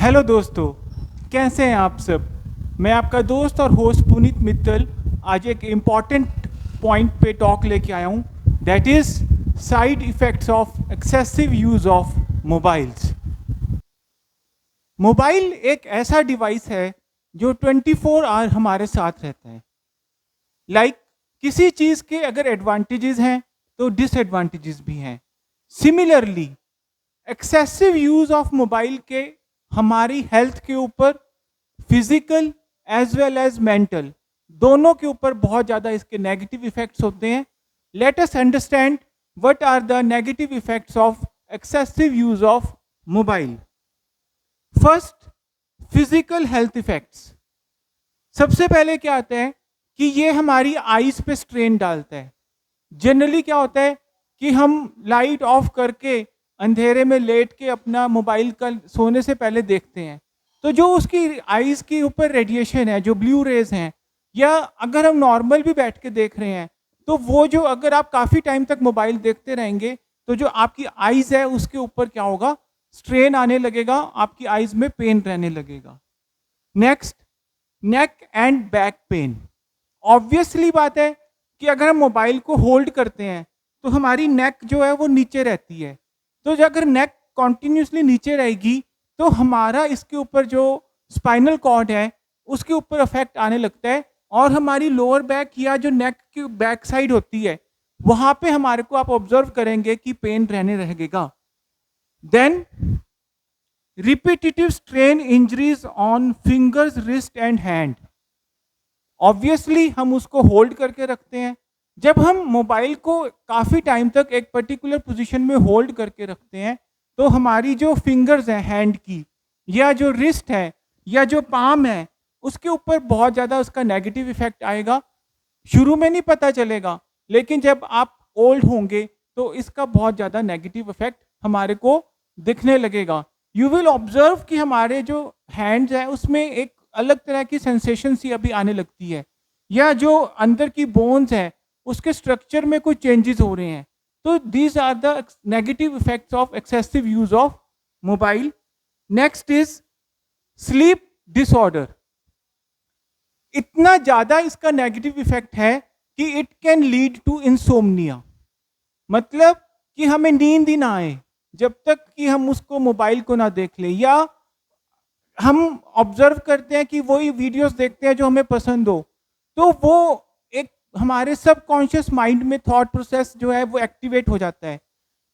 Hello दोस्तों, कैसे हैं आप सब। मैं आपका दोस्त और होस्ट पुनीत मित्तल आज एक इम्पॉर्टेंट पॉइंट पे टॉक लेके आया हूँ, that is side effects of excessive use of mobiles. Mobile एक ऐसा डिवाइस है जो 24 आवर हमारे साथ रहता है। किसी चीज़ के अगर एडवांटेजेस हैं तो डिसएडवांटेजेस भी हैं। Similarly excessive use of mobile के हमारी हेल्थ के ऊपर, physical as well as mental, दोनों के ऊपर बहुत ज़्यादा इसके नेगेटिव इफेक्ट्स होते हैं। Let us understand what are the negative effects of excessive use of mobile. First, physical health effects. सबसे पहले क्या आता है कि ये हमारी आईज पे स्ट्रेन डालता है। जनरली क्या होता है कि हम लाइट ऑफ करके अंधेरे में लेट के अपना मोबाइल का सोने से पहले देखते हैं, तो जो उसकी आईज के ऊपर रेडिएशन है, जो ब्लू रेज हैं, या अगर हम नॉर्मल भी बैठ के देख रहे हैं, तो वो जो अगर आप काफ़ी टाइम तक मोबाइल देखते रहेंगे तो जो आपकी आईज है उसके ऊपर क्या होगा, स्ट्रेन आने लगेगा, आपकी आईज में पेन रहने लगेगा। Next, neck and back pain. Obviously बात है कि अगर हम मोबाइल को होल्ड करते हैं तो हमारी नेक जो है वो नीचे रहती है। तो अगर नेक कॉन्टिन्यूसली नीचे रहेगी तो हमारा इसके ऊपर जो स्पाइनल कॉर्ड है उसके ऊपर इफेक्ट आने लगता है, और हमारी लोअर बैक या जो नेक की बैक साइड होती है वहां पे हमारे को आप ऑब्जर्व करेंगे कि पेन रहने लगेगा। Then repetitive strain injuries on fingers, wrist and hand. Obviously हम उसको होल्ड करके रखते हैं। जब हम मोबाइल को काफ़ी टाइम तक एक पर्टिकुलर पोजीशन में होल्ड करके रखते हैं तो हमारी जो फिंगर्स हैं हैंड की, या जो रिस्ट है, या जो पाम है, उसके ऊपर बहुत ज़्यादा उसका नेगेटिव इफेक्ट आएगा। शुरू में नहीं पता चलेगा, लेकिन जब आप ओल्ड होंगे तो इसका बहुत ज़्यादा नेगेटिव इफेक्ट हमारे को दिखने लगेगा। यू विल ऑब्जर्व कि हमारे जो हैंड्स हैं उसमें एक अलग तरह की सेंसेशन सी अभी आने लगती है, या जो अंदर की बोन्स हैं उसके स्ट्रक्चर में कुछ चेंजेस हो रहे हैं। तो these are the negative effects of excessive use of mobile. Next is sleep disorder. इतना ज्यादा इसका नेगेटिव इफेक्ट है कि it can lead to insomnia. मतलब कि हमें नींद ही ना आए जब तक कि हम उसको मोबाइल को ना देख लें, या हम ऑब्जर्व करते हैं कि वही वीडियोस देखते हैं जो हमें पसंद हो, तो वो एक हमारे सबकॉन्शियस माइंड में थॉट प्रोसेस जो है वो एक्टिवेट हो जाता है।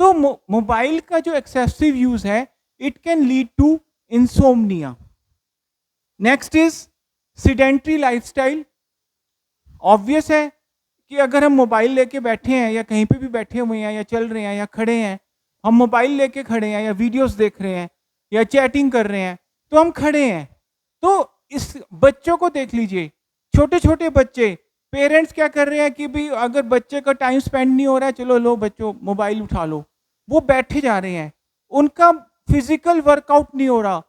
तो मोबाइल का जो एक्सेसिव यूज है it can lead to insomnia. Next is sedentary lifestyle. Obvious है कि अगर हम मोबाइल लेके बैठे हैं, या कहीं पे भी बैठे हुए हैं, या चल रहे हैं, या खड़े हैं, हम मोबाइल लेके खड़े हैं, या वीडियोस देख रहे हैं, या चैटिंग कर रहे हैं, तो हम खड़े हैं। तो इस बच्चों को देख लीजिए, छोटे छोटे बच्चे, पेरेंट्स क्या कर रहे हैं कि भी अगर बच्चे का टाइम स्पेंड नहीं हो रहा है, चलो लो बच्चों मोबाइल उठा लो, वो बैठे जा रहे हैं, उनका फिजिकल वर्कआउट नहीं हो रहा,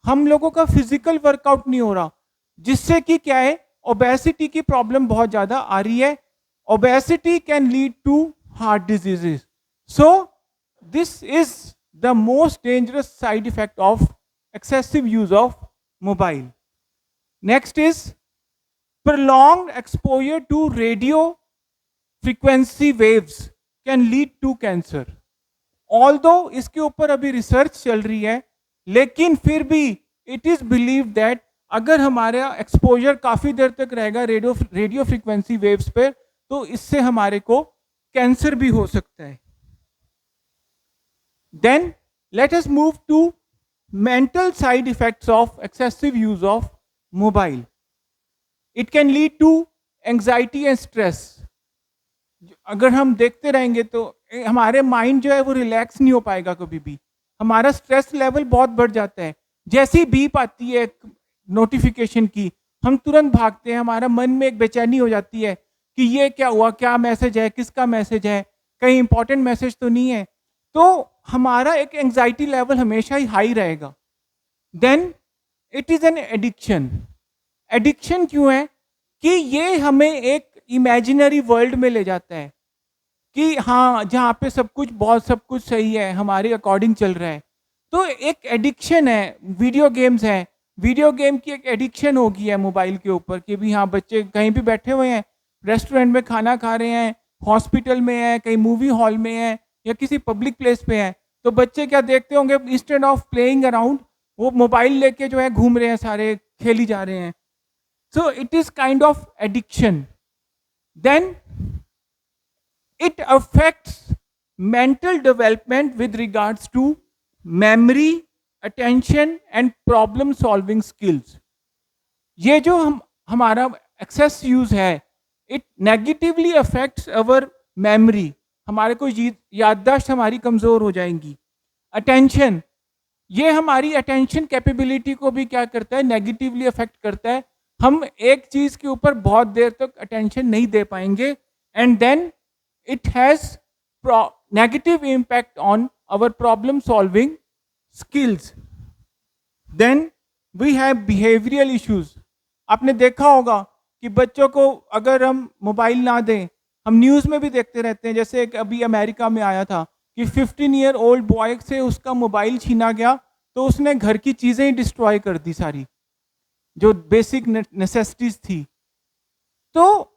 हम लोगों का फिजिकल वर्कआउट नहीं हो रहा, जिससे कि क्या है, ओबेसिटी की प्रॉब्लम बहुत ज्यादा आ रही है। Obesity can lead to heart diseases. So this is the most dangerous side effect of excessive use of mobile. Next is prolonged exposure to radio frequency waves can lead to cancer. Although इसके ऊपर अभी research चल रही है, लेकिन फिर भी it is believe that अगर हमारा एक्सपोजर काफी देर तक रहेगा रेडियो फ्रीक्वेंसी वेव्स पर, तो इससे हमारे को कैंसर भी हो सकता है। Then let us move to mental side effects of excessive use of mobile. It can lead to anxiety and stress. अगर हम देखते रहेंगे तो हमारे माइंड जो है वो रिलैक्स नहीं हो पाएगा कभी भी, हमारा स्ट्रेस लेवल बहुत बढ़ जाता है। जैसी बीप आती है नोटिफिकेशन की, हम तुरंत भागते हैं, हमारा मन में एक बेचैनी हो जाती है कि ये क्या हुआ, क्या मैसेज है, किसका मैसेज है, कहीं इंपॉर्टेंट मैसेज तो नहीं है। तो हमारा एक एंजाइटी लेवल हमेशा ही हाई रहेगा। Then it is an addiction. Addiction क्यों है कि ये हमें एक इमेजिनरी वर्ल्ड में ले जाता है कि हाँ, जहाँ पे सब कुछ सही है, हमारे अकॉर्डिंग चल रहा है। तो एक एडिक्शन है, वीडियो गेम्स है, वीडियो गेम की एक एडिक्शन हो गई है मोबाइल के ऊपर कि भी हाँ बच्चे कहीं भी बैठे हुए हैं, रेस्टोरेंट में खाना खा रहे हैं, हॉस्पिटल में हैं, कहीं मूवी हॉल में हैं या किसी पब्लिक प्लेस पे हैं, तो बच्चे क्या देखते होंगे, इंस्टेड ऑफ प्लेइंग अराउंड वो मोबाइल लेके जो है घूम रहे हैं, सारे खेली जा रहे हैं. So it is kind of addiction. Then it affects mental development with regards to memory, attention and problem solving skills. ये जो हमारा एक्सेस यूज है, it negatively affects our memory. हमारे को याददाश्त हमारी कमजोर हो जाएंगी. अटेंशन, ये हमारी अटेंशन कैपेबिलिटी को भी क्या करता है, नेगेटिवली अफेक्ट करता है. हम एक चीज के ऊपर बहुत देर तक अटेंशन नहीं दे पाएंगे. And then it has negative impact on our problem solving skills. Then we have behavioral issues. आपने देखा होगा कि बच्चों को अगर हम मोबाइल ना दें, हम न्यूज़ में भी देखते रहते हैं, जैसे एक अभी अमेरिका में आया था कि 15-year-old बॉय से उसका मोबाइल छीना गया, तो उसने घर की चीज़ें ही डिस्ट्रॉय कर दी सारी, जो बेसिक नेसेसिटीज थी. तो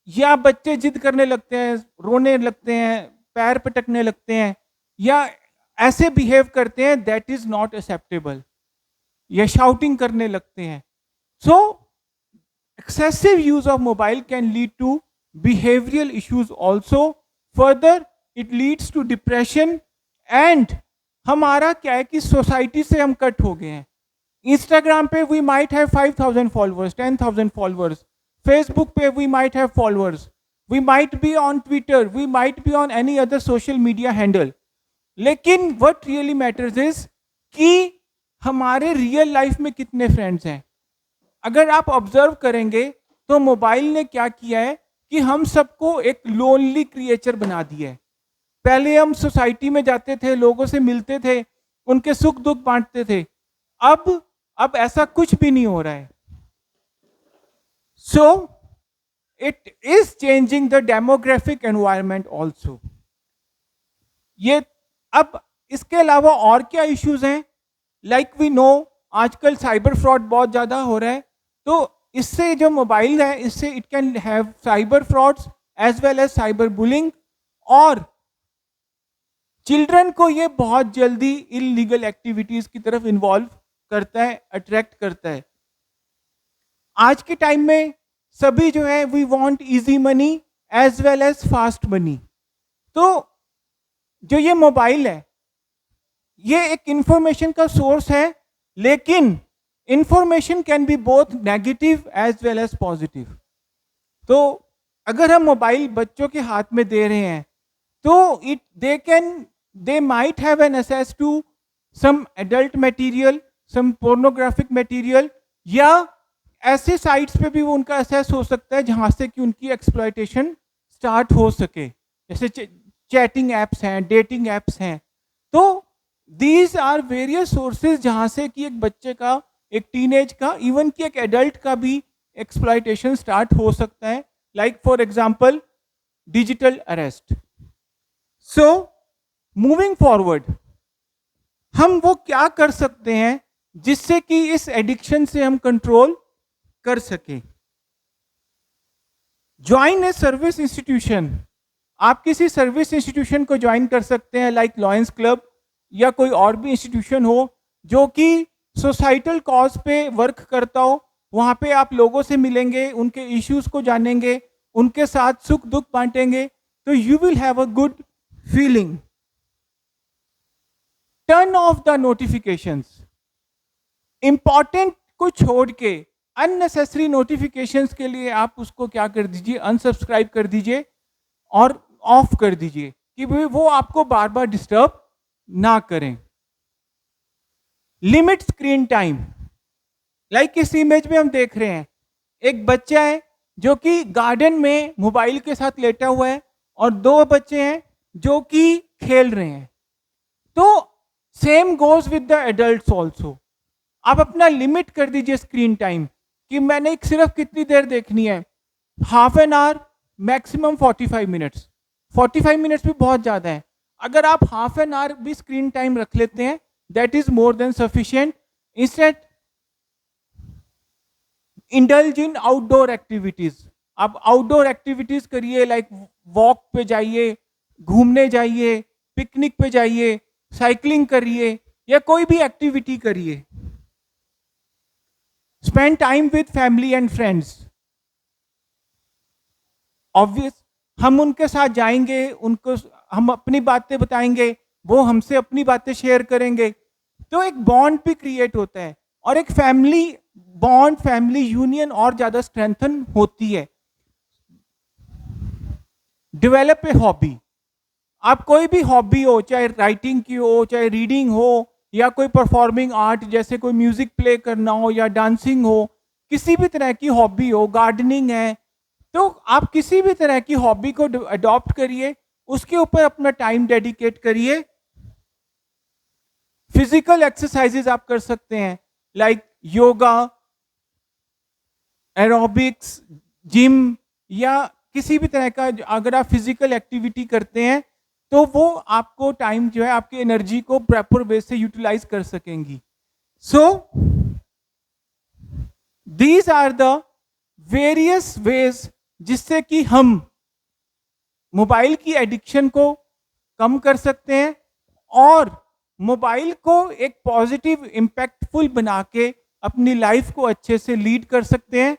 या बच्चे जिद करने लगते हैं, रोने लगते हैं, पैर पटकने लगते हैं, या ऐसे बिहेव करते हैं दैट इज नॉट एक्सेप्टेबल, या शाउटिंग करने लगते हैं. So excessive use of mobile can lead to behavioural issues also. Further it leads to depression. And हमारा क्या है कि सोसाइटी से हम कट हो गए हैं. इंस्टाग्राम पे we might have 5,000 followers, 10,000 followers. Facebook पे we might have followers, we might be on Twitter, we might be on any other social media handle. लेकिन what really matters is कि हमारे रियल लाइफ में कितने friends हैं. अगर आप observe करेंगे तो मोबाइल ने क्या किया है कि हम सबको एक लोनली क्रिएचर बना दिया है. पहले हम सोसाइटी में जाते थे, लोगों से मिलते थे, उनके सुख दुख बांटते थे. अब ऐसा कुछ भी नहीं हो रहा है. So it is changing the demographic environment also. ये अब इसके अलावा और क्या इश्यूज हैं, लाइक वी नो आजकल साइबर फ्रॉड बहुत ज्यादा हो रहा है. तो इससे जो मोबाइल है, इससे it can have cyber frauds as well as cyber bullying. और चिल्ड्रन को ये बहुत जल्दी इलीगल एक्टिविटीज की तरफ इन्वॉल्व करता है, अट्रैक्ट करता है. आज के टाइम में सभी जो है we want easy money as well as fast money. तो जो ये मोबाइल है, ये एक इंफॉर्मेशन का सोर्स है, लेकिन information can be both negative as well as positive. तो अगर हम मोबाइल बच्चों के हाथ में दे रहे हैं तो they might have an access to some adult material, some pornographic material, या ऐसे साइट्स पे भी वो उनका एक्सेस हो सकता है जहां से कि उनकी एक्सप्लॉयटेशन स्टार्ट हो सके. जैसे चैटिंग एप्स हैं, डेटिंग एप्स हैं. तो दीज आर वेरियस सोर्सेज जहां से कि एक बच्चे का, एक टीनेज का, इवन कि एक एडल्ट का भी एक्सप्लॉयटेशन स्टार्ट हो सकता है. Like for example digital arrest. So moving forward, हम वो क्या कर सकते हैं जिससे कि इस एडिक्शन से हम कंट्रोल कर सके. Join a service institution. आप किसी सर्विस इंस्टीट्यूशन को ज्वाइन कर सकते हैं, लाइक लॉयंस क्लब या कोई और भी इंस्टीट्यूशन हो जो कि सोसाइटल कॉज पे वर्क करता हो. वहां पे आप लोगों से मिलेंगे, उनके इश्यूज को जानेंगे, उनके साथ सुख दुख बांटेंगे, तो you will have a good feeling. Turn off the notifications. Important को छोड़ के अननेसेसरी नोटिफिकेशंस के लिए आप उसको क्या कर दीजिए, अनसब्सक्राइब कर दीजिए और ऑफ कर दीजिए कि वो आपको बार बार डिस्टर्ब ना करें. Limit screen time. लाइक इस इमेज में हम देख रहे हैं एक बच्चा है जो कि गार्डन में मोबाइल के साथ लेटा हुआ है और दो बच्चे हैं जो कि खेल रहे हैं. तो same goes with the adults also. आप अपना लिमिट कर दीजिए स्क्रीन टाइम कि मैंने सिर्फ कितनी देर देखनी है, half an hour, maximum 45 minutes. 45 minutes भी बहुत ज़्यादा है. अगर आप हाफ एन आवर भी स्क्रीन टाइम रख लेते हैं that is more than sufficient. Instead, indulge in outdoor activities. आप आउटडोर एक्टिविटीज करिए, लाइक वॉक पे जाइए, घूमने जाइए, पिकनिक पे जाइए, साइकिलिंग करिए, या कोई भी एक्टिविटी करिए. Spend time with family and friends. Obvious, हम उनके साथ जाएंगे, उनको हम अपनी बातें बताएंगे, वो हमसे अपनी बातें शेयर करेंगे, तो एक बॉन्ड भी क्रिएट होता है और एक फैमिली बॉन्ड, फैमिली यूनियन और ज्यादा स्ट्रेंथन होती है. Develop a hobby. आप कोई भी हॉबी हो, चाहे राइटिंग की हो, चाहे रीडिंग हो, या कोई परफॉर्मिंग आर्ट जैसे कोई म्यूजिक प्ले करना हो या डांसिंग हो, किसी भी तरह की हॉबी हो, गार्डनिंग है, तो आप किसी भी तरह की हॉबी को अडॉप्ट करिए, उसके ऊपर अपना टाइम डेडिकेट करिए. फिजिकल एक्सरसाइजेज आप कर सकते हैं, लाइक योगा, एरोबिक्स, जिम, या किसी भी तरह का अगर आप फिजिकल एक्टिविटी करते हैं तो वो आपको टाइम जो है, आपकी एनर्जी को प्रॉपर वे से यूटिलाइज कर सकेंगी. So these are the various ways जिससे कि हम मोबाइल की एडिक्शन को कम कर सकते हैं और मोबाइल को एक पॉजिटिव इम्पैक्टफुल बना के अपनी लाइफ को अच्छे से लीड कर सकते हैं.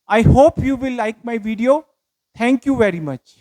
I hope you will like my video. Thank you very much.